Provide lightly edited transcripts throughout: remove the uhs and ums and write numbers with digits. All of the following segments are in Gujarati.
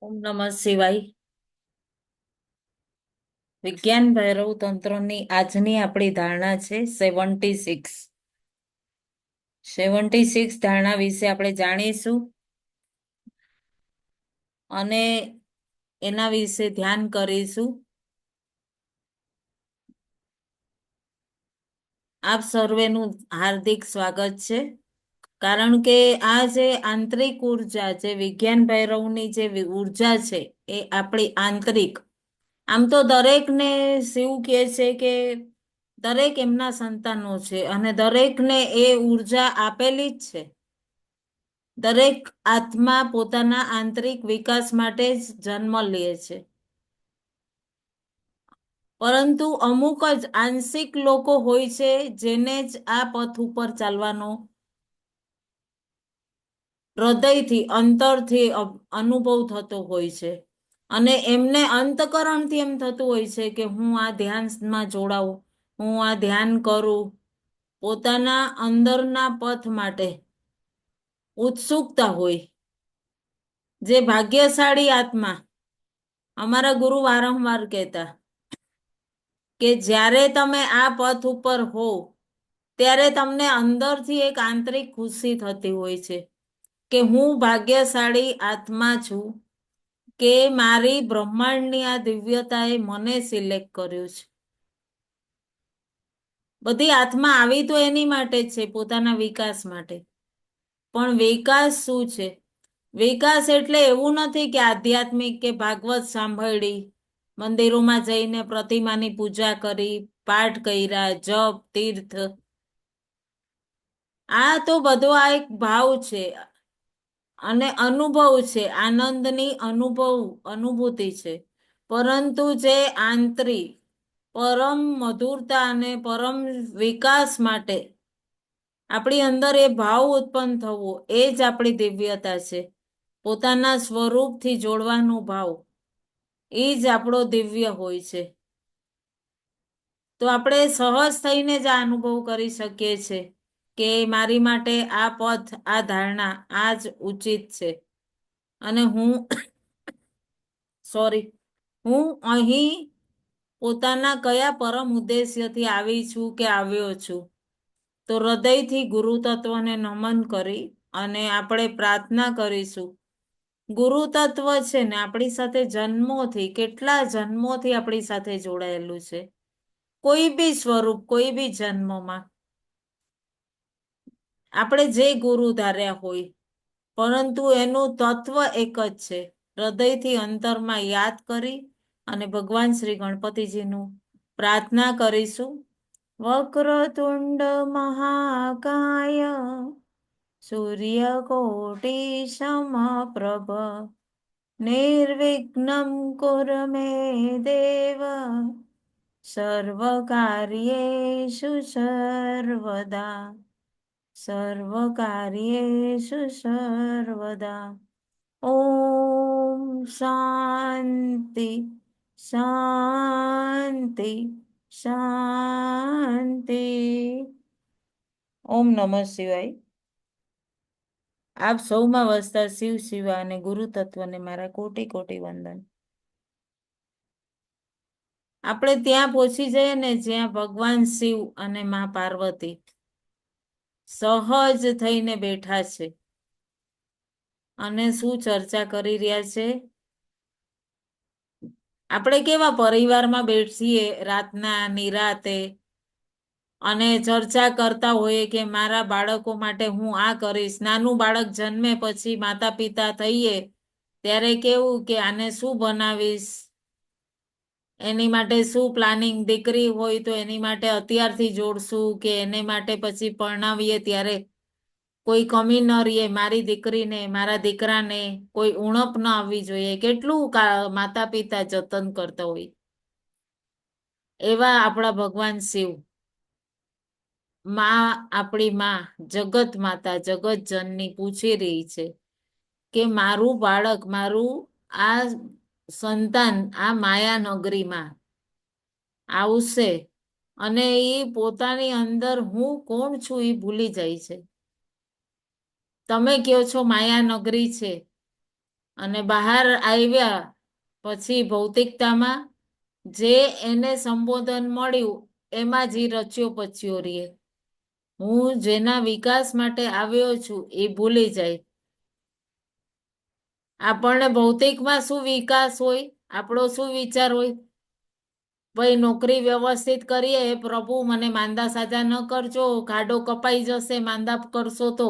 ઓમ નમઃ શિવાય. વિજ્ઞાન ભૈરવ તંત્રની આજની આપણી ધારણા છે 76 ધારણા વિશે આપણે જાણીશું અને એના વિશે ધ્યાન કરીશું. આપ સર્વેનું હાર્દિક સ્વાગત છે. કારણ કે આ જે આંતરિક ઉર્જા, જે વિજ્ઞાન ભૈરવની જે ઉર્જા છે, એ આપણી આંતરિક, આમ તો દરેકને શિવ કહે છે કે દરેક એમના સંતાનો છે અને દરેકને એ ઉર્જા આપેલી જ છે. દરેક આત્મા પોતાના આંતરિક વિકાસ માટે જ જન્મ લે છે. પરંતુ અમુક જ આંશિક લોકો હોય છે જેને જ આ પથ ઉપર ચાલવાનો હૃદયથી, અંતરથી અનુભવ થતો હોય છે. અને એમને અંતકરણથી એમ થતું હોય છે કે હું આ ધ્યાનમાં જોડાવું, હું આ ધ્યાન કરું, પોતાના અંદરના પથ માટે ઉત્સુકતા હોય. જે ભાગ્યશાળી આત્મા, અમારા ગુરુ વારંવાર કહેતા કે જ્યારે તમે આ પથ ઉપર હો ત્યારે તમને અંદરથી એક આંતરિક ખુશી થતી હોય છે કે હું ભાગ્યશાળી આત્મા છું, કે મારી બ્રહ્માંડની આ દિવ્યતાએ મને સિલેક્ટ કર્યું છે. બધી આત્મા આવી તો એની માટે જ છે, પોતાના વિકાસ માટે. પણ વિકાસ શું છે? વિકાસ એટલે એવું નથી કે આધ્યાત્મિક કે ભાગવત સાંભળી, મંદિરોમાં જઈને પ્રતિમાની પૂજા કરી, પાઠ કર્યા, જપ, તીર્થ, આ તો બધો આ એક ભાવ છે અને અનુભવ છે, આનંદની અનુભૂતિ છે. પરંતુ જે આંતરિક પરમ મધુરતા અને પરમ વિકાસ માટે આપણી અંદર એ ભાવ ઉત્પન્ન થવો, એ જ આપણી દિવ્યતા છે. પોતાના સ્વરૂપથી જોડવાનો ભાવ, એ જ આપણો દિવ્ય હોય છે. તો આપણે સહજ થઈને જ આ અનુભવ કરી શકીએ છીએ કે મારી માટે આ પથ, આ ધારણા આ જ ઉચિત છે. અને હું અહીં પોતાના કયા પરમ ઉદ્દેશ્યથી આવી છું કે આવ્યો છું. તો હૃદયથી ગુરુ તત્વને નમન કરી અને આપણે પ્રાર્થના કરીશું. ગુરુ તત્વ છે ને આપણી સાથે જન્મોથી, કેટલા જન્મોથી આપણી સાથે જોડાયેલું છે. કોઈ બી સ્વરૂપ, કોઈ બી જન્મમાં આપણે જે ગુરુ ધાર્યા હોય, પરંતુ એનું તત્વ એક જ છે. હૃદયથી અંતરમાં યાદ કરી અને ભગવાન શ્રી ગણપતિજીનું પ્રાર્થના કરીશું. વક્રતુંડ મહાકાય સૂર્યકોટી સમપ્રભ નિર્વિઘ્નમ કુરુ મે દેવ સર્વકાર્યેષુ સર્વદા સર્વકાર્યેષુ સર્વદા. ઓમ શાંતિ શાંતિ શાંતિ. ઓમ નમઃ શિવાય. આપ સૌમાં વસતા શિવ શિવા અને ગુરુ તત્વને મારા કોટી કોટી વંદન. આપણે ત્યાં પહોંચી જઈએ ને જ્યાં ભગવાન શિવ અને મા પાર્વતી સહજ થઈને બેઠા છે અને શું ચર્ચા કરી રહ્યા છે. આપણે કેવા પરિવારમાં બેસીએ રાતના નિરાતે અને ચર્ચા કરતા હોઈએ કે મારા બાળકો માટે હું આ કરીશ. નાનું બાળક જન્મે પછી માતા પિતા થઈએ ત્યારે કેવું કે આને શું બનાવીશ, એની માટે શું પ્લાનિંગ, દીકરી હોય તો એની માટે અત્યારથી જોડશું કે એને માટે પછી પરણાવીએ ત્યારે કોઈ કમી ન રહીએ, મારી દીકરીને, મારા દીકરાને કોઈ ઉણપ ન આવવી જોઈએ. કેટલું માતા પિતા જતન કરતા હોય. એવા આપણા ભગવાન શિવ, આપણી માં જગત માતા, જગત જનની પૂછી રહી છે કે મારું બાળક, મારું આ સંતાન આ માયા નગરીમાં આવશે અને એ પોતાની અંદર હું કોણ છું એ ભૂલી જાય છે. તમે કહો છો માયા નગરી છે, અને બહાર આવ્યા પછી ભૌતિકતામાં જે એને સંબોધન મળ્યું એમાં જ ઈ રચ્યો પચ્યો રહે. હું જેના વિકાસ માટે આવ્યો છું એ ભૂલી જાય. આપણને ભૌતિકમાં શું વિકાસ હોય, આપણો શું વિચાર હોય? ભાઈ નોકરી વ્યવસ્થિત કરીએ, પ્રભુ મને માંદા સાજા ન કરજો, ખાડો કપાઈ જશે માંદા કરશો તો.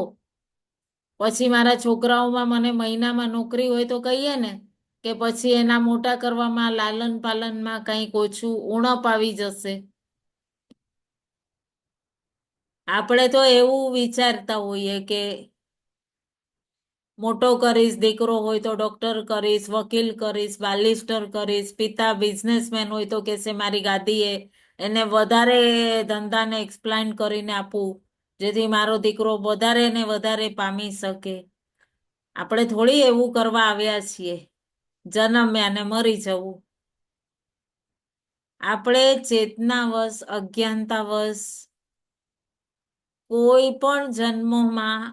પછી મારા છોકરાઓમાં મને મહિનામાં નોકરી હોય તો કહીએ ને કે પછી એના મોટા કરવામાં લાલન પાલનમાં કંઈક ઓછું ઉણપ આવી જશે. આપણે તો એવું વિચારતા હોઈએ કે મોટો કરીશ, દીકરો હોય તો ડોક્ટર કરીશ, વકીલ કરીશ, બાલિસ્ટર કરીશ, પિતા બિઝનેસમેન હોય તો કહેશે મારી ગાદીએ એને વધારે ધંધાને એક્સપ્લાઇન કરીને આપવું જેથી મારો દીકરો વધારે ને વધારે પામી શકે. આપણે થોડી એવું કરવા આવ્યા છીએ જન્મ્યા ને મરી જવું. આપણે ચેતનાવશ, અજ્ઞાનતાવશ કોઈ પણ જન્મમાં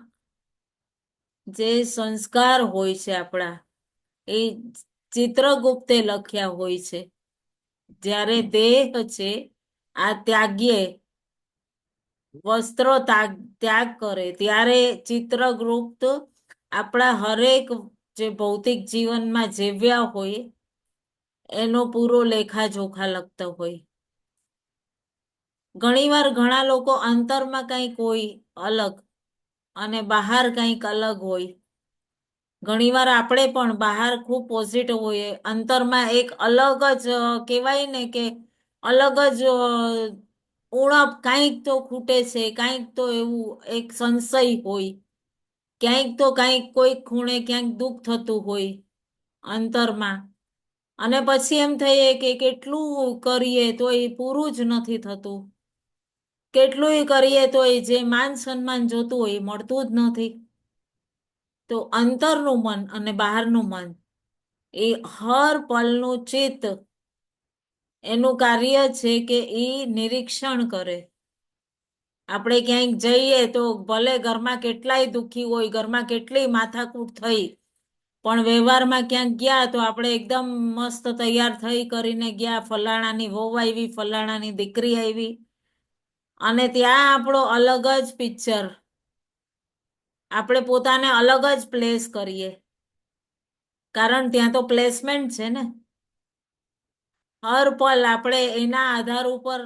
જે સંસ્કાર હોય છે આપણા એ ચિત્રગુપ્તે લખ્યા હોય છે. જ્યારે દેહ છે આ ત્યાગીએ વસ્ત્રો ત્યાગ કરે ત્યારે ચિત્રગુપ્ત આપણા હરેક જે ભૌતિક જીવનમાં જેવ્યા હોય એનો પૂરો લેખાજોખા લખતો હોય. ઘણીવાર ઘણા લોકો અંતરમાં કંઈક હોય અલગ અને બહાર કંઈક અલગ હોય. ઘણીવાર આપણે પણ બહાર ખૂબ પોઝિટિવ હોઈએ, અંતરમાં એક અલગ જ કહેવાય ને કે અલગ જ ઉણપ કાંઈક તો ખૂટે છે, કાંઈક તો એવું એક સંશય હોય. ક્યાંક તો કાંઈક કોઈ ખૂણે ક્યાંક દુઃખ થતું હોય અંતરમાં. અને પછી એમ થઈએ કે કેટલું કરીએ તો એ પૂરું જ નથી થતું. કેટલુંય કરીએ તો એ જે માન સન્માન જોતું હોય એ મળતું જ નથી. તો અંતરનું મન અને બહારનું મન એ હર પલનું ચિત્ત એનું કાર્ય છે કે એ નિરીક્ષણ કરે. આપણે ક્યાંક જઈએ તો ભલે ઘરમાં કેટલાય દુઃખી હોય, ઘરમાં કેટલી માથાકૂટ થઈ, પણ વ્યવહારમાં ક્યાંક ગયા તો આપણે એકદમ મસ્ત તૈયાર થઈ કરીને ગયા, ફલાણાની વહુ આવી, ફલાણાની દીકરી આવી, અને ત્યાં આપણો અલગ જ પિક્ચર. આપણે પોતાને અલગ જ પ્લેસ કરીએ કારણ ત્યાં તો પ્લેસમેન્ટ છે ને. હર પલ આપણે એના આધાર ઉપર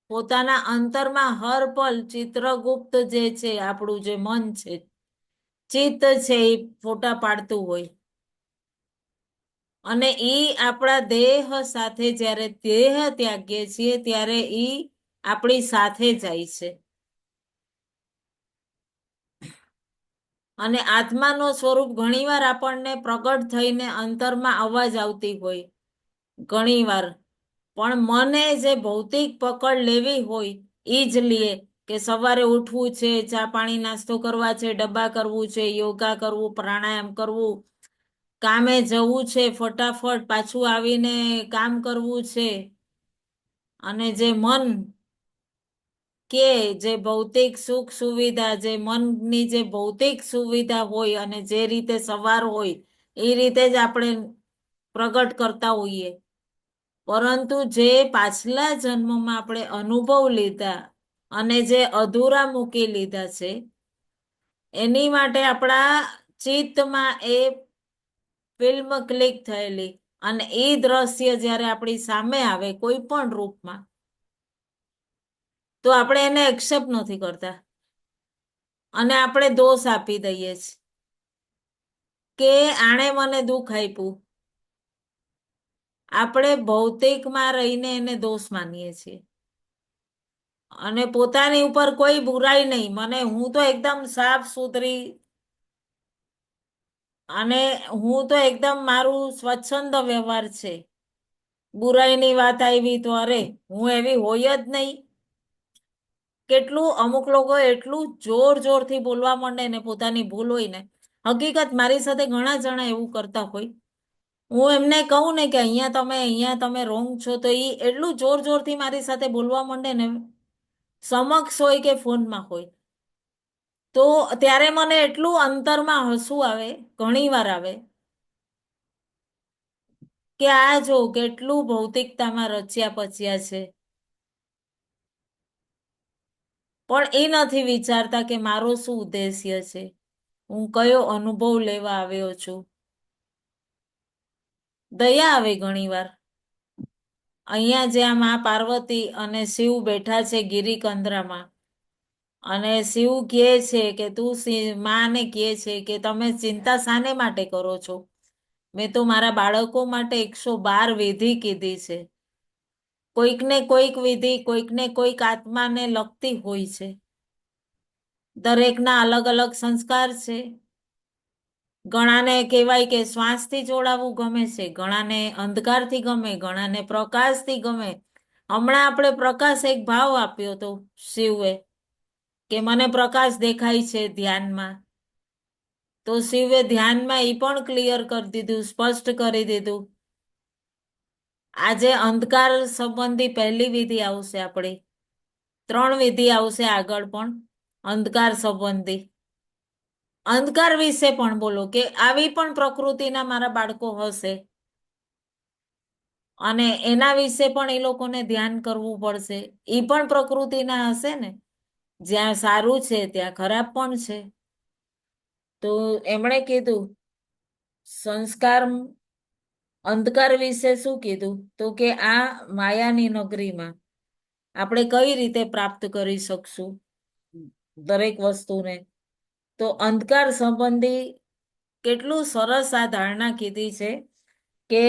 પોતાના અંતરમાં હર પલ ચિત્રગુપ્ત જે છે આપણું જે મન છે, ચિત્ત છે એ ફોટા પાડતું હોય. અને ઈ આપણા દેહ સાથે જ્યારે દેહ ત્યાગીએ છીએ ત્યારે ઈ આપણી સાથે જાય છે. અને આત્માનો સ્વરૂપ ઘણીવાર આપણને પ્રગટ થઈને અંતરમાં અવાજ આવતી હોય ઘણીવાર, પણ મને જે ભૌતિક પકડ લેવી હોય ઈ જ લે કે સવારે ઉઠવું છે, ચા પાણી નાસ્તો કરવા છે, ડબ્બા કરવું છે, યોગા કરવું, પ્રાણાયામ કરવું, કામે જવું છે, ફટાફટ પાછું આવીને કામ કરવું છે. અને જે મન કે જે ભૌતિક સુખ સુવિધા, જે મનની જે ભૌતિક સુવિધા હોય અને જે રીતે સવાર હોય એ રીતે જ આપણે પ્રગટ કરતા હોઈએ. પરંતુ જે પાછલા જન્મમાં આપણે અનુભવ લીધા અને જે અધૂરા મૂકી લીધા છે એની માટે આપણા ચિત્તમાં એ ફિલ્મ ક્લિક થયેલી અને એ દ્રશ્ય જ્યારે આપણી સામે આવે કોઈ પણ રૂપમાં તો આપણે એને એક્સેપ્ટ નથી કરતા અને આપણે દોષ આપી દઈએ છીએ કે આણે મને દુઃખ આપ્યું. આપણે ભૌતિકમાં રહીને એને દોષ માનીએ છીએ અને પોતાની ઉપર કોઈ બુરાઈ નહીં. મને હું તો એકદમ સાફ સુથરી અને હું તો એકદમ મારું સ્વચ્છંદ વ્યવહાર છે. બુરાઈની વાત આવી તો અરે હું એવી હોય જ નહીં. કેટલું અમુક લોકો એટલું જોર જોરથી બોલવા માંડે ને પોતાની ભૂલ હોય ને. હકીકત મારી સાથે ઘણા જણા એવું કરતા હોય. હું એમને કહું ને કે અહીંયા તમે રોંગ છો તો એ એટલું જોર જોરથી મારી સાથે બોલવા માંડે ને સમક્ષ હોય કે ફોનમાં હોય. તો ત્યારે મને એટલું અંતરમાં હસવું આવે, ઘણી વાર આવે, કે આ જો કેટલું ભૌતિકતામાં રચ્યા પચ્યા છે, પણ એ નથી વિચારતા કે મારો શું ઉદ્દેશ્ય છે, હું કયો અનુભવ લેવા આવ્યો છું. દયા આવે ઘણી વાર. અહીંયા જ્યાં મા પાર્વતી અને શિવ બેઠા છે ગિરિકંદરામાં, અને શિવ કહે છે કે માને કહે છે કે તમે ચિંતા શાને માટે કરો છો? મેં તો મારા બાળકો માટે 112 વિધિ કીધી છે. કોઈકને કોઈક વિધિ, કોઈકને કોઈક આત્માને લગતી હોય છે. દરેકના અલગ અલગ સંસ્કાર છે. ઘણાને કહેવાય કે શ્વાસથી જોડાવું ગમે છે, ઘણાને અંધકારથી ગમે, ઘણાને પ્રકાશથી ગમે. હમણાં આપણે પ્રકાશ એક ભાવ આપ્યો તો શિવે, કે મને પ્રકાશ દેખાય છે ધ્યાનમાં. તો શિવે ધ્યાનમાં એ પણ ક્લિયર કરી દીધું, સ્પષ્ટ કરી દીધું. આજે અંધકાર સંબંધી પહેલી વિધિ આવશે આપણી. 3 વિધિ આવશે આગળ પણ અંધકાર સંબંધી. અંધકાર વિશે પણ બોલો, કે આવી પણ પ્રકૃતિના મારા બાળકો હશે, અને એના વિશે પણ એ લોકોને ધ્યાન કરવું પડશે. એ પણ પ્રકૃતિના હશે ને, જ્યાં સારું છે ત્યાં ખરાબ પણ છે. તો એમણે કીધું સંસ્કાર, અંધકાર વિશે શું કીધું? તો કે આ માયાની નગરીમાં આપણે કઈ રીતે પ્રાપ્ત કરી શકશું દરેક વસ્તુને. તો અંધકાર સંબંધી કેટલું સરસ આ ધારણા કીધી છે કે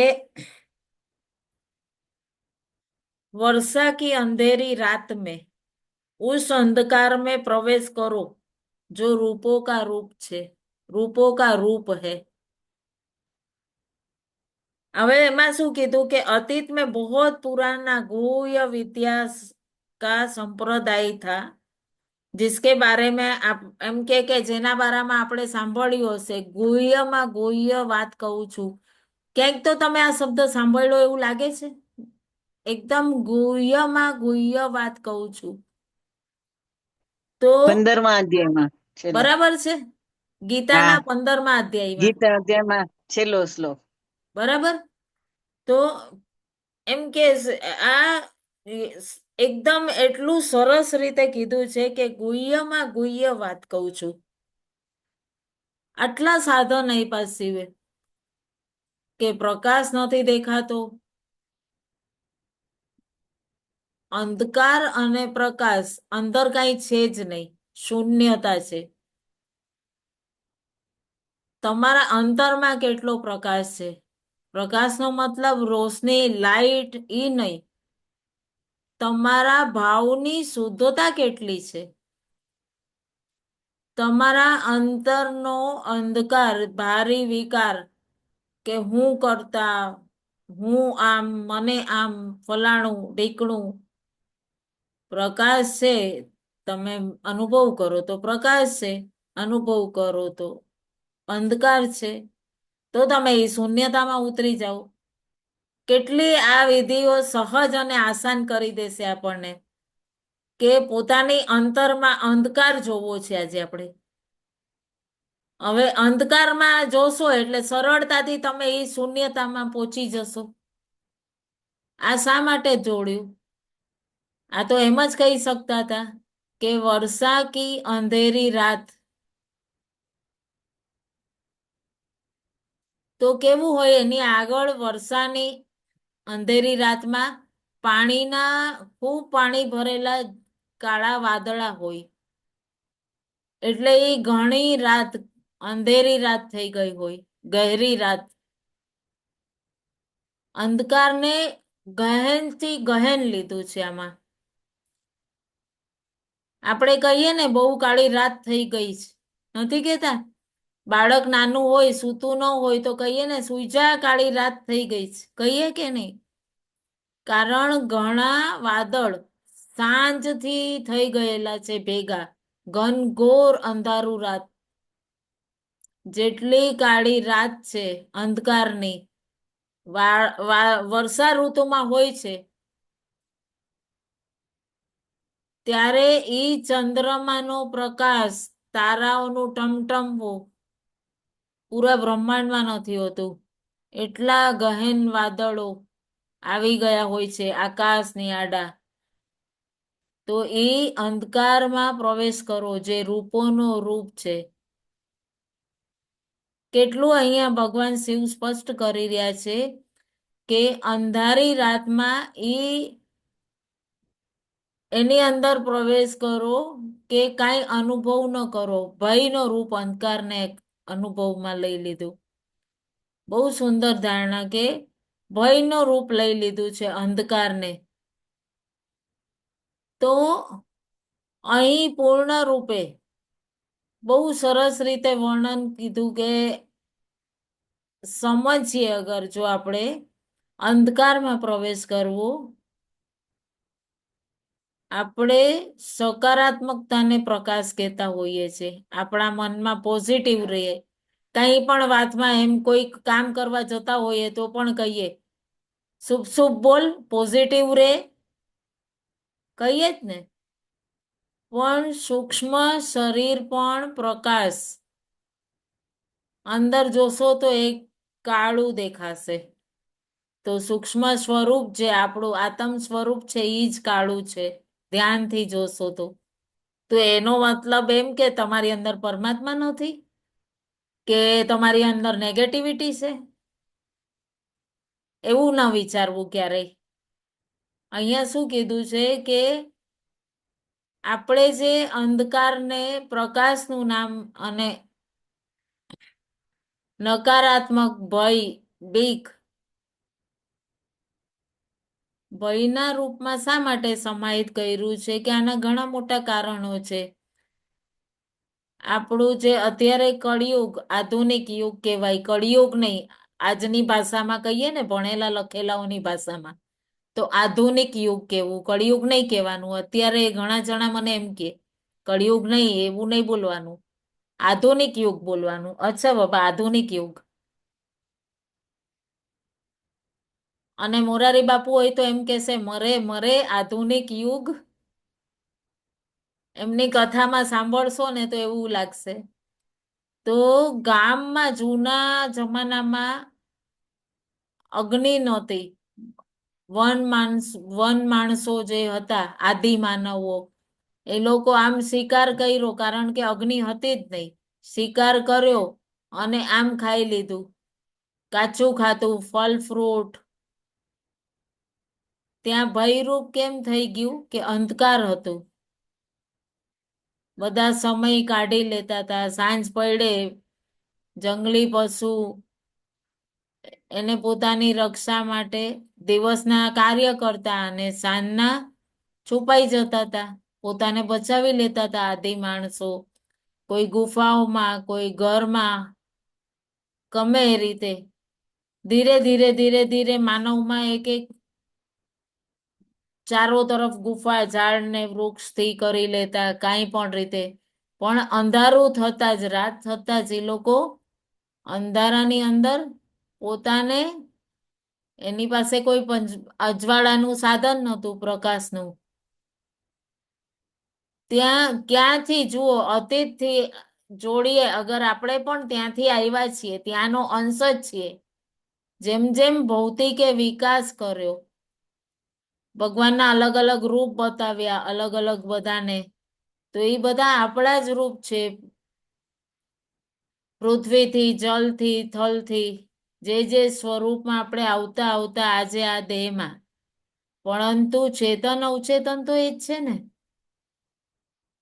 वर्षा की अंधेरी रात में उस अंधकार में प्रवेश करो जो रूपों का रूप छे, रूपों का रूप है. હવે એમાં શું કીધું કે अतीत में बहुत पुराना गुह्य इतिहास का संप्रदाय था जिसके बारे में आप એમ કે જેના બારામાં આપણે સાંભળ્યું હશે. ગુહ્યમાં ગુહ્ય વાત કહું છું. ક્યાંક તો તમે આ શબ્દ સાંભળ્યો એવું લાગે છે. એકદમ ગુહ્યમાં ગુહ્ય વાત કહું છું. તો 15મા અધ્યાયમાં છેલ્લા. બરાબર છે, ગીતાના 15મા અધ્યાયમાં. ગીતા અધ્યાયમાં છેલ્લો શ્લોક. બરાબર. તો એમ કે આ એકદમ એટલું સરસ રીતે કીધું છે કે ગુહ્યમાં ગુહ્ય વાત કહું છું. આટલા સાધન આપ્યા શિવે, કે પ્રકાશ નથી દેખાતો, અંધકાર અને પ્રકાશ, અંદર કઈ છે જ નહીં, શૂન્યતા છે. તમારા અંતરમાં કેટલો પ્રકાશ છે? પ્રકાશનો મતલબ રોશની, લાઈટ ઈ નહીં. તમારા ભાવની શુદ્ધતા કેટલી છે? તમારા અંતરનો અંધકાર, ભારી વિકાર, કે હું કરતા, હું આમ, મને આમ, ફલાણું ઢીકણું. પ્રકાશ છે, તમે અનુભવ કરો તો પ્રકાશ છે, અનુભવ કરો તો અંધકાર છે. તો તમે એ શૂન્યતામાં ઉતરી જાઓ. કેટલી આ વિધિઓ સહજ અને આસાન કરી દેશે આપણને, કે પોતાની અંતરમાં અંધકાર જોવો છે આજે આપણે. હવે અંધકારમાં જોશો એટલે સરળતાથી તમે એ શૂન્યતામાં પહોંચી જશો. આ શા માટે જોડ્યું? આ તો એમ જ કહી શકતા હતા કે વર્ષા કી અંધેરી રાત. તો કેવું હોય, એની આગળ વર્ષાની અંધેરી રાતમાં પાણીના ખૂબ પાણી ભરેલા કાળા વાદળા હોય. એટલે એ ઘણી રાત, અંધેરી રાત થઈ ગઈ હોય, ગહેરી રાત. અંધકારને ગહેનથી ગહેન લીધું છે આમાં. આપણે કહીએ ને બહુ કાળી રાત થઈ ગઈ છે, નથી કેતા? બાળક નાનું હોય, સૂતું ન હોય તો કહીએ ને સુઈ જા, કાળી રાત થઈ ગઈ છે, કહીએ કે નહીં? કારણ ઘણા વાદળ સાંજથી થઈ ગયેલા છે ભેગા, ઘનઘોર અંધારું રાત. જેટલી કાળી રાત છે અંધકારની, વર્ષા ઋતુમાં હોય છે, ત્યારે ઈ ચંદ્રમાનો પ્રકાશ તારાઓનું ટમટમવું પૂરા બ્રહ્માંડમાં નથી હોતું. એટલા ગહેન વાદળો આવી ગયા હોય છે આકાશની આડા. તો એ અંધકારમાં પ્રવેશ કરો જે રૂપોનો રૂપ છે. કેટલું અહીંયા ભગવાન શિવ સ્પષ્ટ કરી રહ્યા છે કે અંધારી રાતમાં એની અંદર પ્રવેશ કરો કે કાંઈ અનુભવ ન કરો. ભયનો રૂપ અંધકારને અનુભવમાં લઈ લીધું. બહુ સુંદર ધારણા કે ભયનો રૂપ લઈ લીધું છે અંધકારને. તો અહીં પૂર્ણ રૂપે બહુ સરસ રીતે વર્ણન કીધું કે સમજીએ અગર જો આપણે અંધકારમાં પ્રવેશ કરવો, આપણે સકારાત્મકતાને પ્રકાશ કહેતા હોઈએ છીએ. આપણા મનમાં પોઝિટિવ રહીએ. કંઈ પણ વાતમાં એમ કોઈ કામ કરવા જતા હોઈએ તો પણ કહીએ શુભ શુભ બોલ, પોઝિટિવ રે, કહીએ જ ને. પણ સૂક્ષ્મ શરીર પણ પ્રકાશ. અંદર જોશો તો એક કાળું દેખાશે. તો સૂક્ષ્મ સ્વરૂપ જે આપણું આત્મ સ્વરૂપ છે એ જ કાળું છે ધ્યાનથી જોશો તો એનો મતલબ એમ કે તમારી અંદર પરમાત્મા નથી કે તમારી અંદર નેગેટિવિટી છે, એવું ના વિચારવું ક્યારેય. અહીંયા શું કીધું છે કે આપણે જે અંધકારને પ્રકાશનું નામ અને નકારાત્મક ભય, બીક, ભયના રૂપમાં શા માટે સમાહિત કર્યું છે કે આના ઘણા મોટા કારણો છે. આપણું જે અત્યારે કળિયુગ, આધુનિક યુગ કહેવાય, કળિયુગ નહીં, આજની ભાષામાં કહીએ ને ભણેલા લખેલાઓની ભાષામાં તો આધુનિક યુગ કહેવું, કળિયુગ નહીં કહેવાનું. અત્યારે ઘણા જણા મને એમ કે કળિયુગ નહીં, એવું નહીં બોલવાનું, આધુનિક યુગ બોલવાનું. અચ્છા બાબા, આધુનિક યુગ. અને મોરારી બાપુ હોય તો એમ કેશે મરે મરે આધુનિક યુગ. એમની કથામાં સાંભળશો ને તો એવું લાગશે. તો ગામમાં જૂના જમાનામાં અગ્નિ નહોતી. વન માણસો જે હતા આદિ માનવો, એ લોકો આમ શિકાર કર્યો કારણ કે અગ્નિ હતી જ નહીં. શિકાર કર્યો અને આમ ખાઈ લીધું, કાચું ખાતું, ફળ ફ્રૂટ. ત્યાં ભયરૂપ કેમ થઈ ગયું કે અંધકાર હતું. બધા સમય કાઢી લેતા હતા. સાંજ પડે જંગલી પશુ એને પોતાની રક્ષા માટે દિવસના કાર્ય કરતા અને સાંજના છુપાઈ જતા હતા, પોતાને બચાવી લેતા હતા. આદિ માણસો કોઈ ગુફાઓમાં, કોઈ ઘરમાં, ગમે એ રીતે ધીરે ધીરે ધીરે ધીરે માનવમાં એક એક ચારો તરફ ગુફા, ઝાડ ને વૃક્ષથી કરી લેતા કાંઈ પણ રીતે. પણ અંધારું થતા જ, રાત થતા જ એ લોકો અંધારાની અંદર પોતાને, એની પાસે કોઈ અજવાળાનું સાધન નહોતું પ્રકાશનું. ત્યાં ક્યાંથી જુઓ અતીતથી જોડીએ અગર આપણે પણ ત્યાંથી આવ્યા છીએ, ત્યાંનો અંશ જ છીએ. જેમ જેમ ભૌતિકે વિકાસ કર્યો, ભગવાનના અલગ અલગ રૂપ બતાવ્યા અલગ અલગ બધાને, તો એ બધા આપણા જ રૂપ છે. પૃથ્વીથી, જલથી, થલથી, જે સ્વરૂપમાં આપણે આવતા આવતા આજે આ દેહમાં, પરંતુ ચેતન અવચેતન તો એ જ છે ને.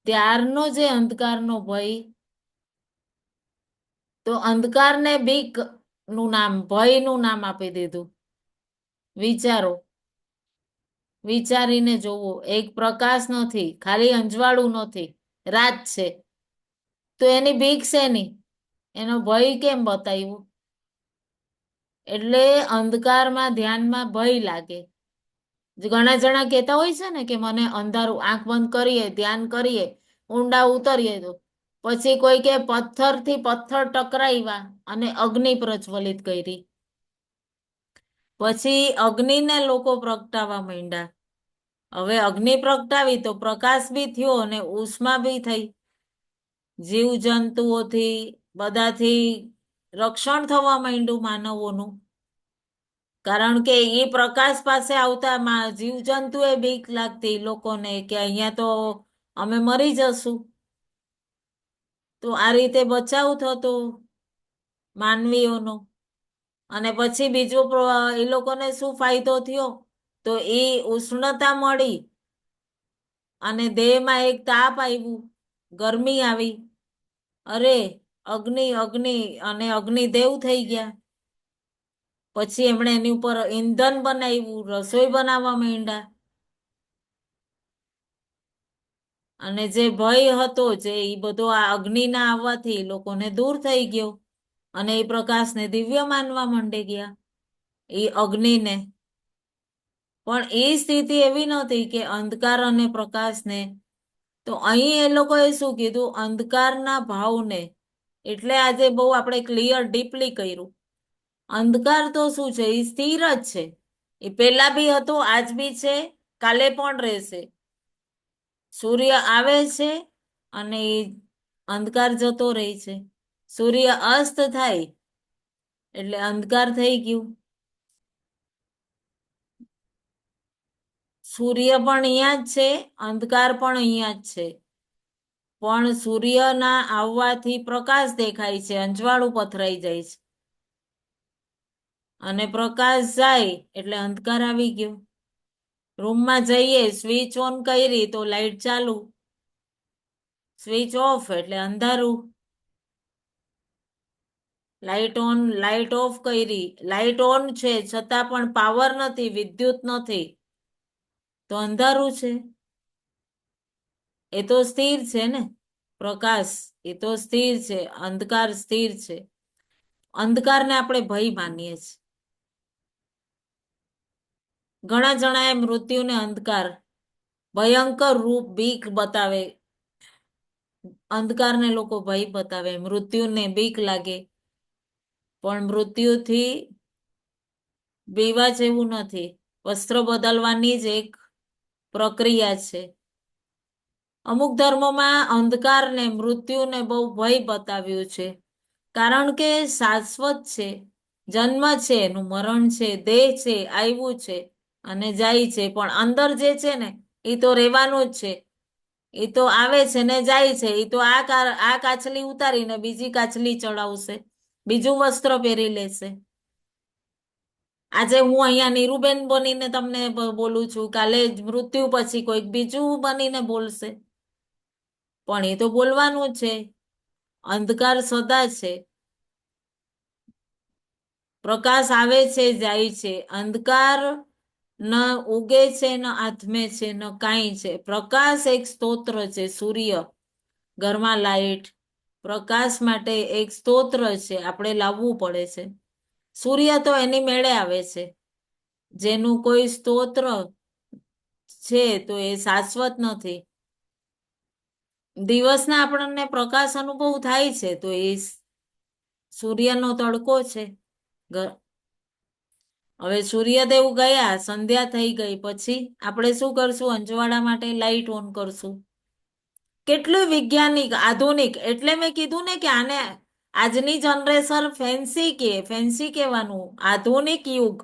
ત્યારનો જે અંધકારનો ભય, તો અંધકારને બીક નું નામ, ભયનું નામ આપી દીધું. વિચારો, વિચારીને જોવો. એક પ્રકાશ નથી, ખાલી અંજવાળું નથી, રાત છે. તો એની બીક શેની? એનો ભય કેમ બતાવ્યું? એટલે અંધકારમાં ધ્યાનમાં ભય લાગે. ઘણા જણા કહેતા હોય છે ને કે મને અંધારું, આંખ બંધ કરીએ, ધ્યાન કરીએ, ઊંડા ઉતરીએ તો પછી કોઈ કે પથ્થરથી પથ્થર ટકરાવ્યા અને અગ્નિ પ્રજ્વલિત કરી. પછી અગ્નિને લોકો પ્રગટાવવા માંડ્યા. હવે અગ્નિ પ્રગટાવી તો પ્રકાશ બી થયો અને ઉષ્મા બી થઈ. જીવજંતુઓથી બધાથી રક્ષણ થવા માંડ્યું માનવોનું. કારણ કે એ પ્રકાશ પાસે આવતા જીવજંતુએ બીક લાગતી લોકોને કે અહીંયા તો અમે મરી જશું. તો આ રીતે બચાવ થતો માનવીઓનો. અને પછી બીજું એ લોકોને શું ફાયદો થયો? તો એ ઉષ્ણતા મળી અને દેહમાં એક તાપ આવ્યું, ગરમી આવી. અરે અગ્નિ અગ્નિ અને અગ્નિદેવ થઈ ગયા. પછી એમણે એની ઉપર ઈંધણ બનાવ્યું, રસોઈ બનાવવા માંડ્યા. અને જે ભય હતો, જે એ બધો આ અગ્નિના આવવાથી લોકોને દૂર થઈ ગયો. અને એ પ્રકાશને દિવ્ય માનવા માંડી ગયા, એ અગ્નિને. પણ એ સ્થિતિ એવી નહોતી કે અંધકાર અને પ્રકાશને. તો અહીં એ લોકોએ શું કીધું? અંધકારના ભાવને. એટલે આજે બહુ આપણે ક્લિયર ડીપલી કર્યું. અંધકાર તો શું છે? એ સ્થિર જ છે. એ પેલા બી હતો, આજ બી છે, કાલે પણ રહેશે. સૂર્ય આવે છે અને અંધકાર જતો રહે છે. સૂર્ય અસ્ત થાય એટલે અંધકાર થઈ ગયું. સૂર્ય પણ અહીંયા જ છે, અંધકાર પણ અહીંયા જ છે. પણ સૂર્યના આવવાથી પ્રકાશ દેખાય છે, અંજવાળું પથરાઈ જાય છે. અને પ્રકાશ જાય એટલે અંધકાર આવી ગયો. રૂમમાં જઈએ, સ્વિચ ઓન કરી તો લાઈટ ચાલુ, સ્વિચ ઓફ એટલે અંધારું. લાઈટ ઓન, લાઈટ ઓફ કરી, લાઈટ ઓન છે છતાં પણ પાવર નથી, વિદ્યુત નથી, તો અંધારું છે. એ તો સ્થિર છે ને. પ્રકાશ એ તો સ્થિર છે, અંધકાર સ્થિર છે. અંધકારને આપણે ભય માનીએ છીએ. ઘણા જણાએ મૃત્યુને અંધકાર, ભયંકર રૂપ, બીક બતાવે. અંધકારને લોકો ભય બતાવે, મૃત્યુને બીક લાગે. પણ મૃત્યુથી બીવા જેવું નથી. વસ્ત્ર બદલવાની જ એક પ્રક્રિયા છે. અમુક ધર્મોમાં અંધકારને, મૃત્યુને બહુ ભય બતાવ્યું છે. કારણ કે શાશ્વત છે, જન્મ છે, એનું મરણ છે, દેહ છે, આવ્યું છે અને જાય છે. પણ અંદર જે છે ને, એ તો રહેવાનું જ છે. એ તો આવે છે ને જાય છે. એ તો આ કાચલી ઉતારીને બીજી કાચલી ચડાવશે, બીજું વસ્ત્ર પહેરી લેશે. આજે હું અહીંયા નીરુબેન બનીને તમને બોલું છું, કાલે મૃત્યુ પછી કોઈક બીજું બનીને બોલશે. પણ એ તો બોલવાનું છે. અંધકાર સદા છે, પ્રકાશ આવે છે, જાય છે. અંધકાર ન ઉગે છે, ન આથમે છે, ન કાંઈ છે. પ્રકાશ એક સ્તોત્ર છે. સૂર્ય, ઘરમાં લાઈટ, પ્રકાશ માટે એક સ્તોત્ર છે, આપણે લાવવું પડે છે. સૂર્ય તો એની મેળે આવે છે. જેનું કોઈ સ્તોત્ર છે તો એ શાશ્વત નથી. દિવસના આપણને પ્રકાશ અનુભવ થાય છે તો એ સૂર્યનો તડકો છે. હવે સૂર્યદેવ ગયા, સંધ્યા થઈ ગઈ, પછી આપણે શું કરશું? અંજવાળા માટે લાઈટ ઓન કરશું. કેટલું વૈજ્ઞાનિક, આધુનિક. એટલે મેં કીધું ને કે આને આજની જનરેશન ફેન્સી કહેવાનું, આધુનિક યુગ.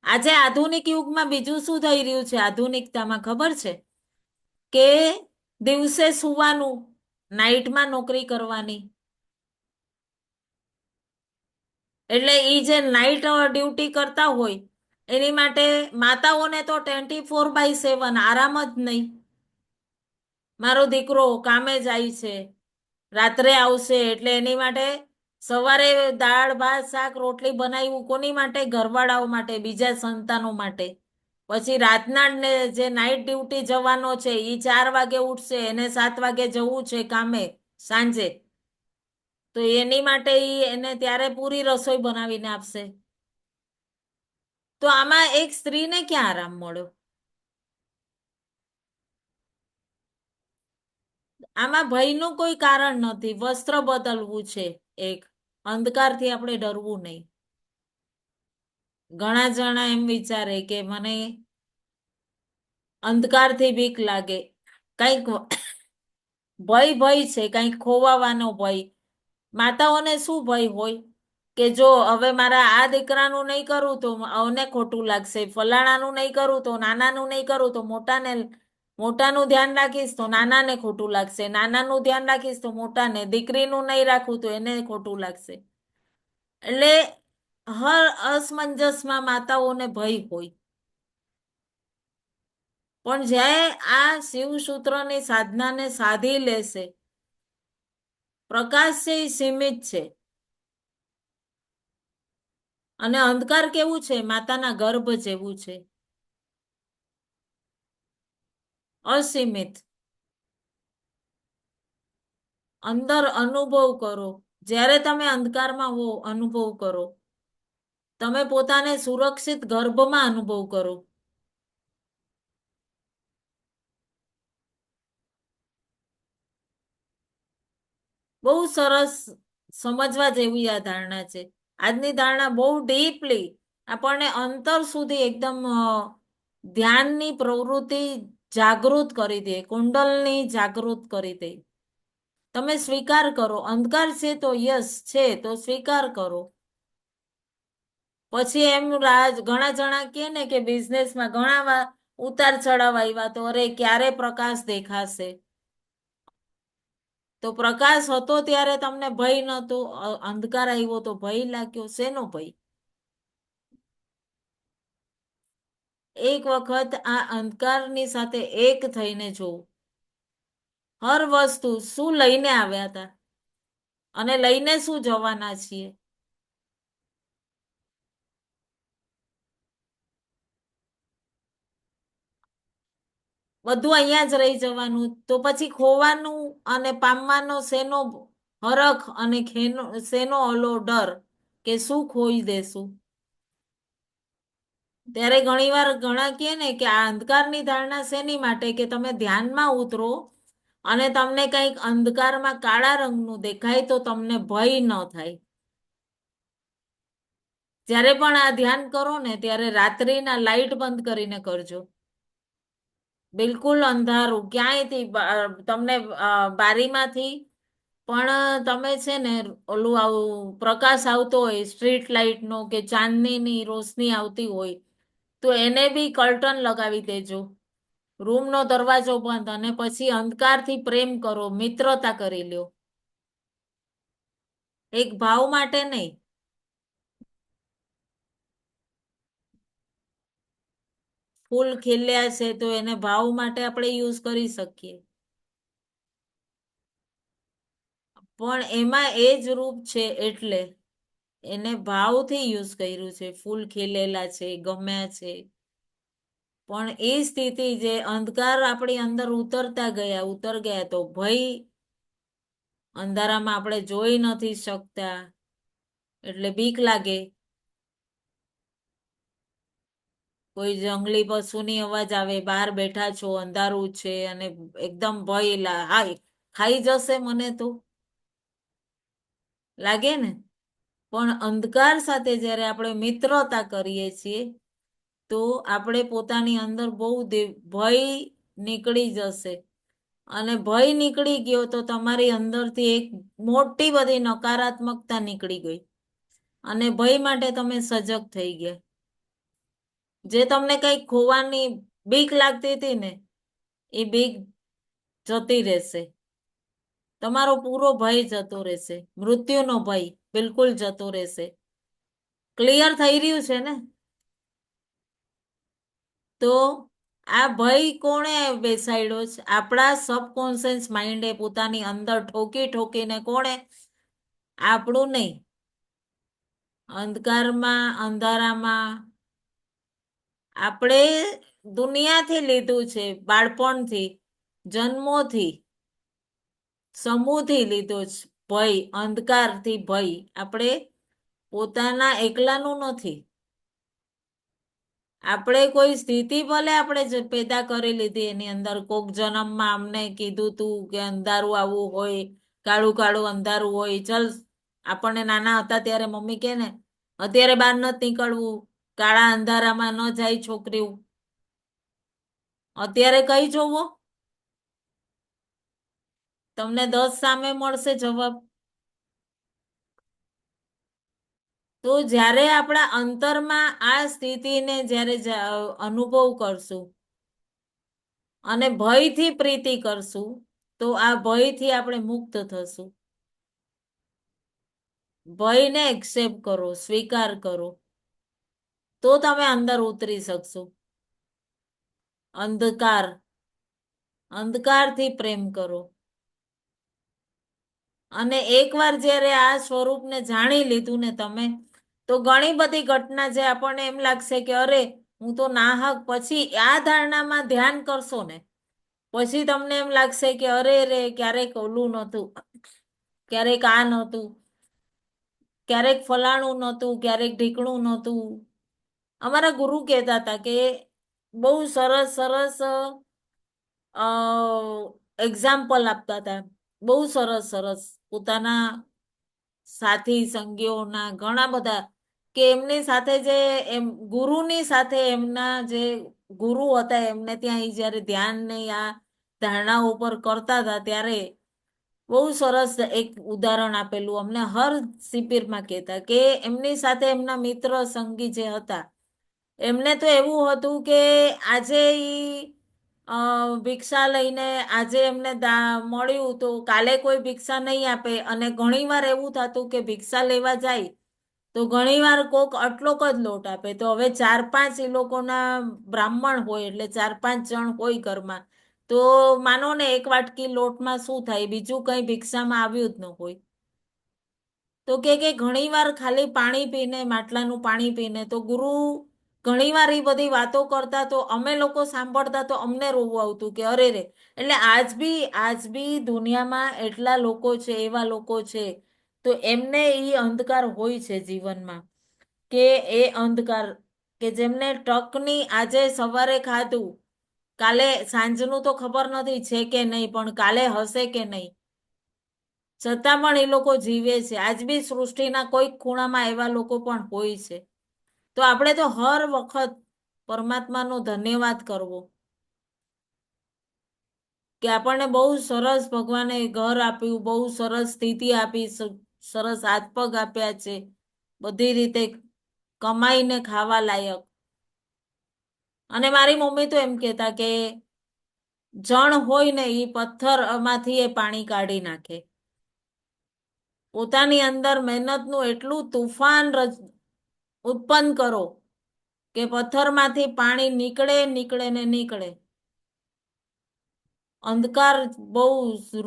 આજે આધુનિક યુગમાં બીજું શું થઈ રહ્યું છે? આધુનિકતામાં ખબર છે કે દિવસે સુવાનું, નાઈટમાં નોકરી કરવાની. એટલે એ જે નાઈટ ડ્યુટી કરતા હોય એની માટે માતાઓને તો 24/7 આરામ જ નહીં. મારો દીકરો કામે જાય છે, રાત્રે આવશે એટલે એની માટે સવારે દાળ ભાત શાક રોટલી બનાવ્યું. કોની માટે? ઘરવાળાઓ માટે, બીજા સંતાનો માટે. પછી રાતના જે નાઈટ ડ્યુટી જવાનો છે એ 4 વાગે ઉઠશે, એને 7 વાગે જવું છે કામે સાંજે, તો એની માટે એને ત્યારે પૂરી રસોઈ બનાવીને આપશે. તો આમાં એક સ્ત્રીને ક્યાં આરામ મળ્યો? આમાં ભયનું કોઈ કારણ નથી. વસ્ત્ર બદલવું છે એક. અંધકારથી આપણે ડરવું નહીં. ઘણા જણા એમ વિચારે કે મને અંધકારથી બીક લાગે, કંઈક ભય ભય છે, કંઈક ખોવાવાનો ભય. માતાઓને શું ભય હોય કે જો હવે મારા આ દીકરાનું નહીં કરું તો અવને ખોટું લાગશે, ફલાણાનું નહીં કરું તો નાનાનું નહીં કરું તો મોટાનું ધ્યાન રાખીશ તો નાનાને ખોટું લાગશે, નાનાનું ધ્યાન રાખીશ તો મોટાને, દીકરીનું નહીં રાખું તો એને ખોટું લાગશે. એટલે હર અસમંજસમાં માતાઓને ભય હોય. પણ જ્યારે આ શિવસૂત્રની સાધનાને સાધી લેશે, પ્રકાશ છે એ સીમિત છે. અને અંધકાર કેવું છે? માતાના ગર્ભ જેવું છે, અસીમિત. અંદર અનુભવ કરો. જ્યારે તમે અંધકારમાં હો, અનુભવ કરો. તમે પોતાને સુરક્ષિત ગર્ભમાં અનુભવ કરો. બહુ સરસ સમજવા જેવી આ ધારણા છે. આજની ધારણા બહુ ડીપલી આપણને અંતર સુધી એકદમ ધ્યાનની પ્રવૃત્તિ જાગૃત કરી દે, કુંડલની જાગૃત કરી દે. તમે સ્વીકાર કરો, અંધકાર છે તો યસ છે તો સ્વીકાર કરો. પછી એમ ઘણા જણા કહે ને કે બિઝનેસમાં ઘણા ઉતાર ચડાવ આવ્યા તો અરે ક્યારે પ્રકાશ દેખાશે. તો પ્રકાશ હતો ત્યારે તમને ભય નહોતો, અંધકાર આવ્યો તો ભય લાગ્યો. શેનો ભય? એક વખત આ અંધકારની સાથે એક થઈને જોવું. હર વસ્તુ શું લઈને આવ્યા હતા અને લઈને શું જવાના છીએ. બધું અહીંયા જ રહી જવાનું, તો પછી ખોવાનું અને પામવાનો શેનો હરખ અને શેનો ઓલો ડર કે શું ખોઈ દેશું. ત્યારે ઘણીવાર ઘણા કહે ને કે આ અંધકારની ધારણા શેની માટે, કે તમે ધ્યાનમાં ઉતરો અને તમને કંઈક અંધકારમાં કાળા રંગનું દેખાય તો તમને ભય ન થાય. જ્યારે પણ આ ધ્યાન કરો ને ત્યારે રાત્રિના લાઈટ બંધ કરીને કરજો. બિલકુલ અંધારું, ક્યાંયથી તમને બારીમાંથી પણ તમે છે ને ઓલું આવું પ્રકાશ આવતો હોય સ્ટ્રીટ લાઇટનો કે ચાંદનીની રોશની આવતી હોય તો એને બી કર્ટન લગાવી દેજો. રૂમનો દરવાજો બંધ અને પછી અંધકારથી પ્રેમ કરો, મિત્રતા કરી લ્યો. એક ભાવ માટે નહીં. ફૂલ ખીલ્યા છે તો એને ભાવ માટે આપણે યુઝ કરી શકીએ, પણ એમાં એ જ રૂપ છે એટલે એને ભાવથી યુઝ કર્યું છે. ફૂલ ખીલેલા છે, ગમ્યા છે. પણ એ સ્થિતિ જે અંધકાર આપણી અંદર ઉતર ગયા તો ભય, અંધારામાં આપણે જોઈ નથી શકતા એટલે બીક લાગે. કોઈ જંગલી પશુની અવાજ આવે, બહાર બેઠા છો, અંધારું છે અને એકદમ ભય હાય ખાઈ જશે મને તો લાગે ને. પણ અંધકાર સાથે જ્યારે આપણે મિત્રતા કરીએ છીએ તો આપણે પોતાની અંદર બહુ ભય નીકળી જશે. અને ભય નીકળી ગયો તો તમારી અંદરથી એક મોટી બધી નકારાત્મકતા નીકળી ગઈ અને ભય માટે તમે સજગ થઈ ગયા. જે તમને કંઈક ખોવાની બીક લાગતી હતી ને એ બીક જતી રહેશે. તમારો પૂરો ભય જતો રહેશે. મૃત્યુનો ભય બિલકુલ જતો રહેશે. ક્લિયર થઈ રહ્યું છે ને? તો આ ભય કોણે બેસાડ્યો છે? આપણા સબકોન્શિયસ માઇન્ડે પોતાની અંદર ઠોકી ઠોકીને. કોણે? આપણું નહીં. અંધકારમાં, અંધારામાં આપણે દુનિયાથી લીધું છે, બાળપણથી, જન્મોથી, સમૂહથી લીધો છે ભય, અંધકારથી ભય. આપણે પોતાના એકલાનું નથી. આપણે કોઈ સ્થિતિ ભલે આપણે પેદા કરી લીધી એની અંદર. કોક જન્મમાં અમને કીધું તું કે અંધારું આવું હોય, કાળું કાળું અંધારું હોય. ચલ, આપણને નાના હતા ત્યારે મમ્મી કે ને અત્યારે બહાર નથી નીકળવું, કાળા અંધારામાં ન જાય છોકરીઓ. અત્યારે કઈ જોવો? તમને 10 સામે મળશે જવાબ. તો જ્યારે આપણા અંતરમાં આ સ્થિતિને જ્યારે અનુભવ કરશું અને ભયથી પ્રીતિ કરશું, તો આ ભયથી આપણે મુક્ત થશું. ભયને એક્સેપ્ટ કરો, સ્વીકાર કરો, તો તમે અંદર ઉતરી શકશો. અંધકાર, અંધકારથી પ્રેમ કરો. અને એકવાર જ્યારે આ સ્વરૂપને જાણી લીધું ને તમે, તો ઘણી બધી ઘટના જે આપણને એમ લાગશે કે અરે હું તો નાહક, પછી આ ધારણામાં ધ્યાન કરશો ને પછી તમને એમ લાગશે કે અરે રે ક્યારેક ઓલું નહોતું, ક્યારેક આ નહોતું, ક્યારેક ફલાણું નહોતું, ક્યારેક ઢીકણું નહોતું. અમારા ગુરુ કહેતા હતા કે બહુ સરસ સરસ એક્ઝામ્પલ આપતા હતા, બહુ સરસ સરસ પોતાના સાથી સંગીઓના ઘણા બધા, કે એમની સાથે જે એમ ગુરુની સાથે એમના જે ગુરુ હતા એમને ત્યાં જયારે ધ્યાન ને આ ધારણા ઉપર કરતા હતા ત્યારે બહુ સરસ એક ઉદાહરણ આપેલું અમને હર શિબિરમાં કહેતા કે એમની સાથે એમના મિત્ર સંગી જે હતા એમને તો એવું હતું કે આજે ઈ ભિક્ષા લઈને આજે એમને મળ્યું તો કાલે કોઈ ભિક્ષા નહીં આપે. અને ઘણી વાર એવું થતું કે ભિક્ષા લેવા જાય તો ઘણી વાર કોક આટલોક જ લોટ આપે, તો હવે 4-5 એ લોકોના બ્રાહ્મણ હોય એટલે 4-5 જણ હોય ઘરમાં, તો માનો ને એક વાટકી લોટમાં શું થાય, બીજું કઈ ભિક્ષામાં આવ્યું જ ન હોય. તો કે ઘણી વાર ખાલી પાણી પીને, માટલાનું પાણી પીને, તો ગુરુ ઘણી વાર એ બધી વાતો કરતા તો અમે લોકો સાંભળતા તો અમને રોવું આવતું કે અરે રે. એટલે આજ બી દુનિયામાં એટલા લોકો છે, એવા લોકો છે, તો એમને એ અંધકાર હોય છે જીવનમાં, કે એ અંધકાર કે જેમને ટકની આજે સવારે ખાધું, કાલે સાંજનું તો ખબર નથી છે કે નહીં, પણ કાલે હશે કે નહીં, છતાં પણ એ લોકો જીવે છે. આજ બી સૃષ્ટિના કોઈક ખૂણામાં એવા લોકો પણ હોય છે. તો આપણે તો હર વખત પરમાત્માનો ધન્યવાદ કરવો કે આપણને બહુ સરસ ભગવાને ઘર આપ્યું, બહુ સરસ સ્થિતિ આપી, સરસ હાથ પગ આપ્યા છે, બધી રીતે કમાઈને ખાવા લાયક. અને મારી મમ્મી તો એમ કહેતા કે જણ હોય ને એ પથ્થરમાંથી એ પાણી કાઢી નાખે. પોતાની અંદર મહેનતનું એટલું તુફાન ઉત્પન્ન કરો કે પથ્થરમાંથી પાણી નીકળે નીકળે ને નીકળે. અંધકાર બહુ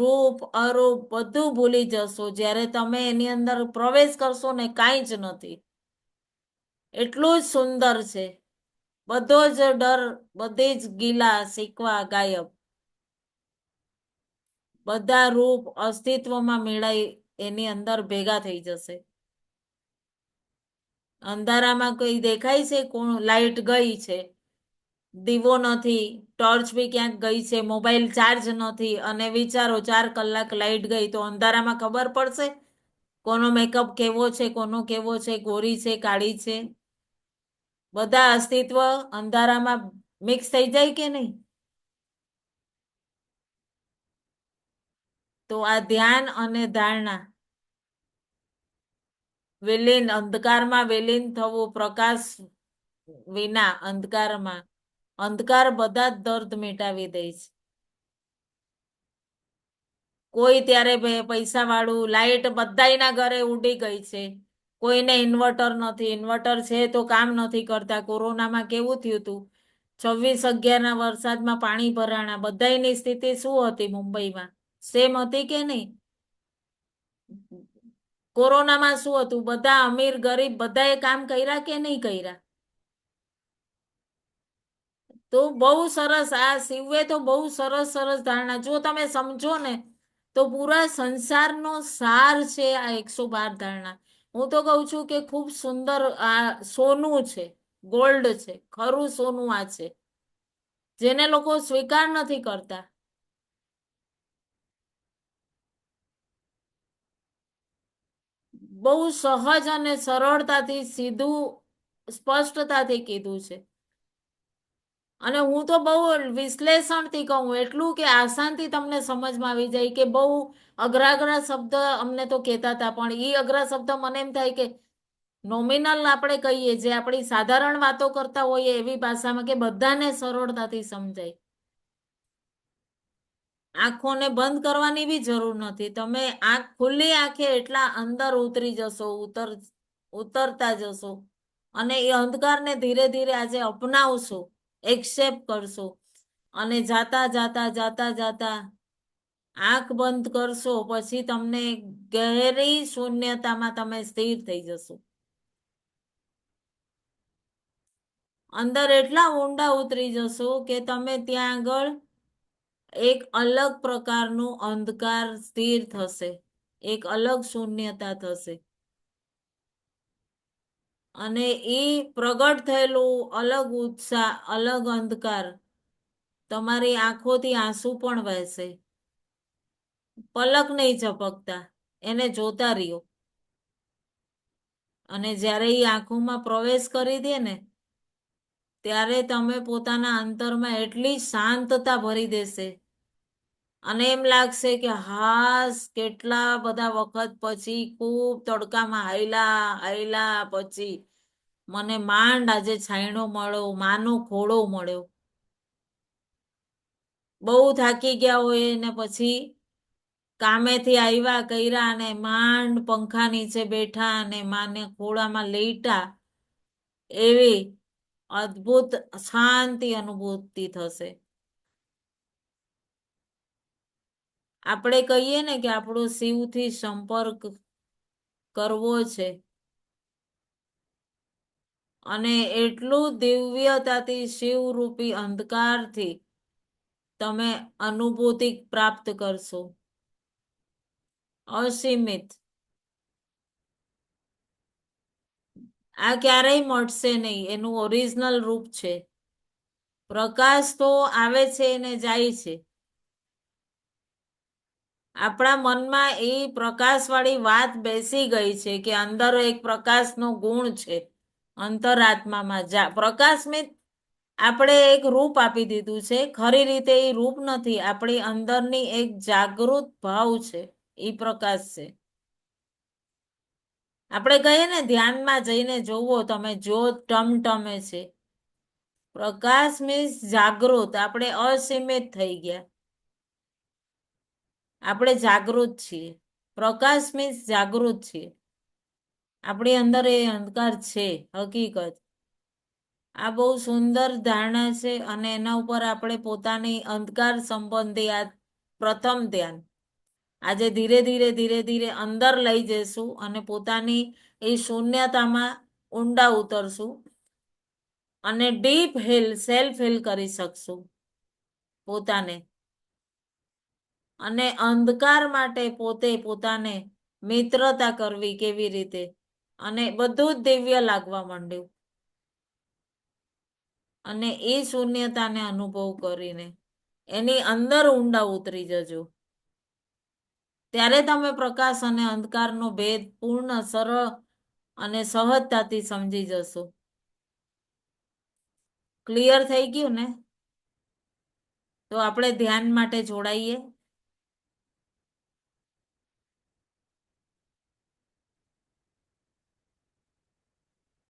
રૂપ અરૂપ બધું ભૂલી જશો જ્યારે તમે એની અંદર પ્રવેશ કરશો ને, કાંઈ જ નથી, એટલું જ સુંદર છે. બધો જ ડર, બધી જ ગીલા શીકવા ગાયબ, બધા રૂપ અસ્તિત્વમાં મેળાઈ એની અંદર ભેગા થઈ જશે. અંધારામાં કોઈ દેખાય છે? કોણ? લાઈટ ગઈ છે, દીવો નથી, ટોર્ચ બી ક્યાંક ગઈ છે, મોબાઈલ ચાર્જ નથી, અને વિચારો 4 કલાક લાઈટ ગઈ તો અંધારામાં ખબર પડશે કોનો મેકઅપ કેવો છે, કોનો કેવો છે, ગોરી છે, કાળી છે? બધા અસ્તિત્વ અંધારામાં મિક્સ થઈ જાય કે નહીં? તો આ ધ્યાન અને ધારણા, વિલીન અંધકારમાં વિલીન થવું, પ્રકાશ વિના અંધકારમાં, અંધકાર બધા જ દર્દ મિટાવી દે છે. કોઈ ત્યારે પૈસા વાળું લાઈટ બધાયના ઘરે ઉડી ગઈ છે, કોઈને ઇન્વર્ટર નથી, ઇન્વર્ટર છે તો કામ નથી કરતા. કોરોનામાં કેવું થયું હતું, 26/11 વરસાદમાં પાણી ભરાણા, બધાયની સ્થિતિ શું હતી મુંબઈમાં? સેમ હતી કે નહીં? કોરોનામાં શું હતું, બધા અમીર ગરીબ બધાએ કામ કર્યા કે નહીં કર્યા? તો બહુ સરસ આ શિવે તો બહુ સરસ સરસ ધારણા, જો તમે સમજો ને તો પૂરા સંસારનો સાર છે આ 112 ધારણા. હું તો કઉ છું કે ખૂબ સુંદર આ સોનું છે, ગોલ્ડ છે, ખરું સોનું આ છે, જેને લોકો સ્વીકાર નથી કરતા. બહુ સહજ અને સરળતાથી સીધું સ્પષ્ટતાથી કીધું છે. અને હું તો બહુ વિશ્લેષણથી કહું એટલું કે આસાનથી તમને સમજમાં આવી જાય કે બહુ અઘરા અઘરા શબ્દ અમને તો કહેતા હતા પણ એ અઘરા શબ્દ મને એમ થાય કે નોમિનલ આપણે કહીએ જે આપણી સાધારણ વાતો કરતા હોઈએ એવી ભાષામાં કે બધાને સરળતાથી સમજાય. આંખોને બંધ કરવાની બી જરૂર નથી. તમે આંખ ખુલ્લી આંખે એટલા અંદર ઉતરી જશો, ઉતરતા જશો અને એ અંધકારને ધીરે ધીરે આજે અપનાવશો, એક્સેપ્ટ કરશો અને જાતા જાતા જાતા જાતા આંખ બંધ કરશો પછી તમને ગહેરી શૂન્યતામાં તમે સ્થિર થઈ જશો. અંદર એટલા ઊંડા ઉતરી જશો કે તમે ત્યાં આગળ એક અલગ પ્રકારનું અંધકાર સ્થિર થશે, એક અલગ શૂન્યતા થશે અને એ પ્રગટ થયેલું અલગ ઉત્સાહ, અલગ અંધકાર તમારી આંખોથી આંસુ પણ વહેશે, પલક નહીં ઝપકતા, એને જોતા રહ્યો અને જ્યારે એ આંખોમાં પ્રવેશ કરી દે ને ત્યારે તમે પોતાના અંતરમાં એટલી શાંતતા ભરી દેશે અને એમ લાગશે કે હાશ કેટલા બધા વખત પછી ખૂબ તડકામાં હાયલા હાયલા પછી મને માંડ આજે છાંયડો મળ્યો, માનો ખોળો મળ્યો. બહુ થાકી ગયા હોય ને પછી કામેથી આવ્યા કર્યા અને માંડ પંખા નીચે બેઠા અને માને ખોળામાં લેટા એવી અદ્ભુત શાંતિ અનુભૂતિ થશે. આપણે કહીએ ને કે આપણો શિવથી સંપર્ક કરવો છે અને એટલું દિવ્યતાથી શિવરૂપી અંધકારથી તમે અનુભૂતિ પ્રાપ્ત કરશો, અસીમિત. આ ક્યારેય મળશે નહીં, એનું ઓરિજિનલ રૂપ છે. પ્રકાશ તો આવે છે ને જાય છે. આપણા મનમાં એ પ્રકાશવાળી વાત બેસી ગઈ છે કે અંદર એક પ્રકાશનો ગુણ છે. અંતરાત્મામાં પ્રકાશમિત આપણે એક રૂપ આપી દીધું છે. ખરી રીતે એ રૂપ નથી, આપણી અંદરની એક જાગૃત ભાવ છે, એ પ્રકાશ છે. આપણે કહીએ ને ધ્યાનમાં જઈને જોવો તમે જ્યોત ટમટમે છે. પ્રકાશ મીન્સ જાગૃત. આપણે અસીમિત થઈ ગયા, આપણે જાગૃત છીએ. પ્રકાશ મીન્સ જાગૃત છીએ. આપણી અંદર એ અંધકાર છે, હકીકત. આ બહુ સુંદર ધારણા છે અને એના ઉપર આપણે પોતાની અંધકાર સંબંધી આ પ્રથમ ધ્યાન આજે ધીરે ધીરે ધીરે ધીરે અંદર લઈ જઈશું અને પોતાની એ શૂન્યતામાં ઊંડા ઉતરશું અને ડીપ હીલ સેલ્ફ હીલ કરી શકશું પોતાને અને અંધકાર માટે પોતે પોતાને મિત્રતા કરવી કેવી રીતે અને બધું જ દિવ્ય લાગવા માંડ્યું અને એ શૂન્યતાને અનુભવ કરીને એની અંદર ઊંડા ઉતરી જજો. ત્યારે તમે પ્રકાશ અને અંધકારનો ભેદ પૂર્ણ સરળ અને સહજતાથી સમજી જશો. ક્લિયર થઈ ગયું ને? તો આપણે ધ્યાન માટે જોડાઈએ.